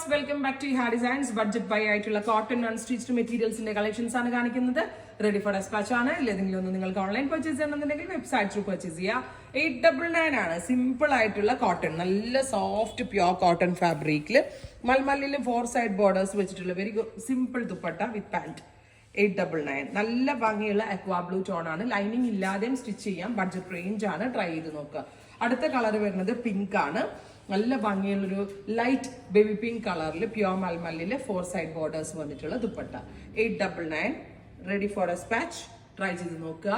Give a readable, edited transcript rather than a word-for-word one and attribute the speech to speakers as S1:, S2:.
S1: Viewers, welcome back to ഹാ designs. Budget by ആയിട്ടുള്ള cotton unstitched മെറ്റീരിയൽസിന്റെ collections ആണ് കാണിക്കുന്നത്. റെഡി ഫോർ ഡെസ്പാച്ച് ആണ്. ഏതെങ്കിലും ഒന്ന് നിങ്ങൾക്ക് ഓൺലൈൻ പർച്ചേസ് ചെയ്യണമെന്നുണ്ടെങ്കിൽ വെബ്സൈറ്റ് ത്രൂ പർച്ചേസ് ചെയ്യാം. 899 ആണ്. സിമ്പിൾ ആയിട്ടുള്ള കോട്ടൺ, നല്ല സോഫ്റ്റ് പ്യോർ കോട്ടൺ ഫാബ്രിക്കിൽ മൽമല്ലിൽ 4 സൈഡ് ബോർഡേഴ്സ് വെച്ചിട്ടുള്ള very simple dupatta with pant. 899. നല്ല ഭംഗിയുള്ള അക്വാ ബ്ലൂ ടോൺ ആണ്. ലൈനിങ് ഇല്ലാതെയും സ്റ്റിച്ച് ചെയ്യാം. ബഡ്ജറ്റ് റേഞ്ച് ആണ്. ട്രൈ ചെയ്ത് നോക്കുക. അടുത്ത കളർ വരുന്നത് പിങ്ക് ആണ്. നല്ല ഭംഗിയുള്ളൊരു ലൈറ്റ് ബേബി പിങ്ക് കളറിൽ പ്യോർ മൽമല്ലില് 4 സൈഡ് ബോർഡേഴ്സ് വന്നിട്ടുള്ള dupatta. 899. Ready for dispatch. Try ചെയ്ത് നോക്കുക.